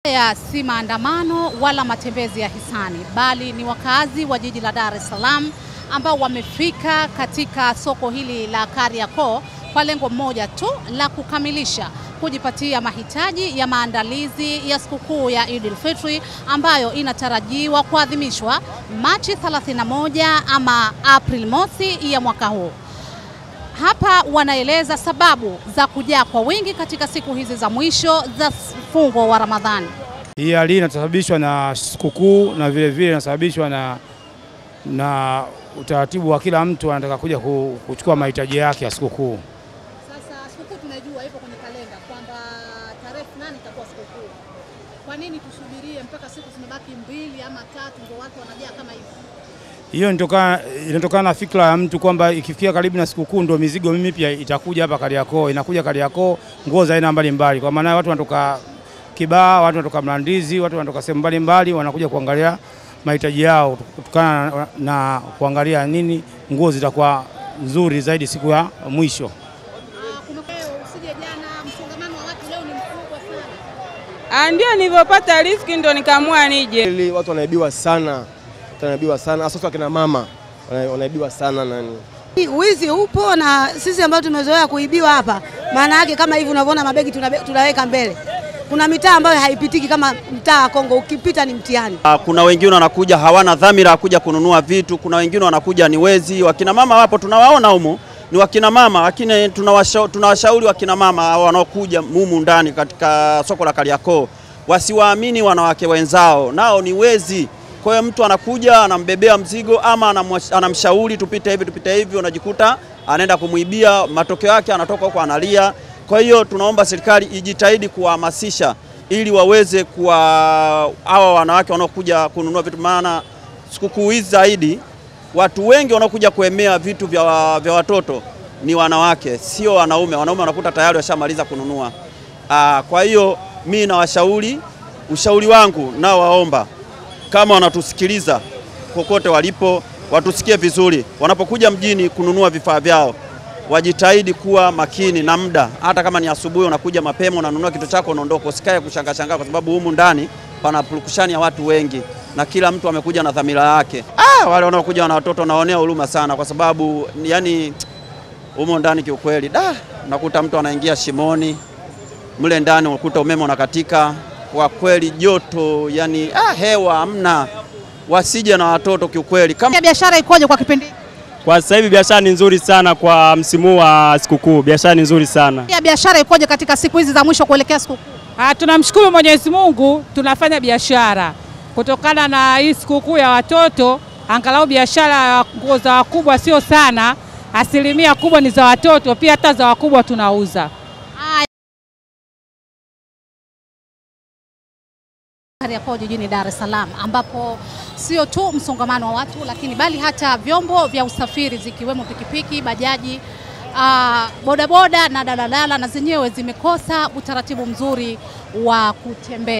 Ya si maandamano wala matembezi ya hisani, bali ni wakazi wa jiji la Dar es Salaam ambao wamefika katika soko hili la Kariakoo kwa lengo moja tu la kukamilisha kujipatia mahitaji ya maandalizi ya sikukuu ya Eid al-Fitr ambayo inatarajiwa kuadhimishwa Machi 31 ama April mosi ya mwaka huu. Hapa wanaeleza sababu za kujaa kwa wingi katika siku hizi za mwisho za fungo wa Ramadhani. Hii hali inasababishwa na sikukuu na vile vile inasababishwa na utaratibu wa kila mtu anataka kuja kuchukua mahitaji yake ya sikukuu. Sasa sikukuu tunajua ipo kwenye kalenda kwamba tarehe fulani itakuwa sikukuu. Kwa nini tusubirie mpaka siku zimebaki 2 ama 3 ndio watu wanajaa kama hivi? Hiyo inatokana na fikra ya mtu kwamba ikifikia karibu na sikukuu ndio mizigo mimi pia itakuja hapa Kariakoo. Inakuja Kariakoo nguo za aina mbalimbali. Kwa maana watu wanatoka Kibaha, watu wanatoka Mlandizi, watu wanatoka sehemu mbalimbali wanakuja kuangalia mahitaji yao kutokana na kuangalia nini nguo zitakuwa nzuri zaidi siku ya mwisho. Usije jana msongamano wa watu leo ni mkubwa sana. Ndio nilipopata riziki ndio nikaamua nije. Watu wanaibiwa sana. Hasa akina mama wanaibiwa sana nani. Wizi upo na sisi ambao tumezoea kuibiwa hapa. Maana yake kama hivi unavyoona mabegi tunaweka mbele. Kuna mitaa ambayo haipitiki kama mtaa wa Kongo, ukipita ni mtihani. Kuna wengine wanakuja hawana dhamira kuja kununua vitu, kuna wengine wanakuja ni wezi. Wakina mama wapo tunawaona humu ni wakina mama, lakini tunawashauri wakina mama wanaokuja humu ndani katika soko la Kariakoo wasiwaamini wanawake wenzao, nao ni wezi. Kwa hiyo mtu anakuja anambebea mzigo ama anamshauri tupite hivi, unajikuta anaenda kumuibia, matokeo yake anatoka huko analia. Kwa hiyo tunaomba serikali ijitahidi kuhamasisha ili waweze hawa wanawake wanaokuja kununua vitu, maana sikukuu hizi zaidi watu wengi wanaokuja kuemea vitu vya watoto ni wanawake, sio wanaume. Wanaume wanakuta tayari washamaliza kununua. Kwa hiyo mimi nawashauri, ushauri wangu nao waomba kama wanatusikiliza kokote walipo, watusikie vizuri. Wanapokuja mjini kununua vifaa vyao, wajitahidi kuwa makini na muda. Hata kama ni asubuhi unakuja mapema unanunua kitu chako unaondoka, usikae kushangaa kwa sababu humu ndani pana purukushani ya watu wengi na kila mtu amekuja na dhamira yake. Wale wanaokuja na watoto naonea huruma sana kwa sababu yani humu ndani kiukweli unakuta mtu anaingia shimoni mle ndani, unakuta umeme unakatika. Kwa kweli joto, yani hewa hamna, wasije na watoto kiukweli. Kama biashara ikoje kwa kipindi? Kwa sasa hivi biashara ni nzuri sana kwa msimu wa sikukuu. Biashara ni nzuri sana. Biashara ikoje katika siku hizi za mwisho kuelekea sikukuu? Tunamshukuru Mwenyezi Mungu, tunafanya biashara. Kutokana na hii sikukuu ya watoto, angalau biashara ya nguo za wakubwa sio sana, asilimia kubwa ni za watoto, pia hata za wakubwa tunauza. Kariakoo jijini Dar es Salaam ambapo sio tu msongamano wa watu lakini bali hata vyombo vya usafiri zikiwemo pikipiki, bajaji, bodaboda na daladala na zenyewe zimekosa utaratibu mzuri wa kutembea.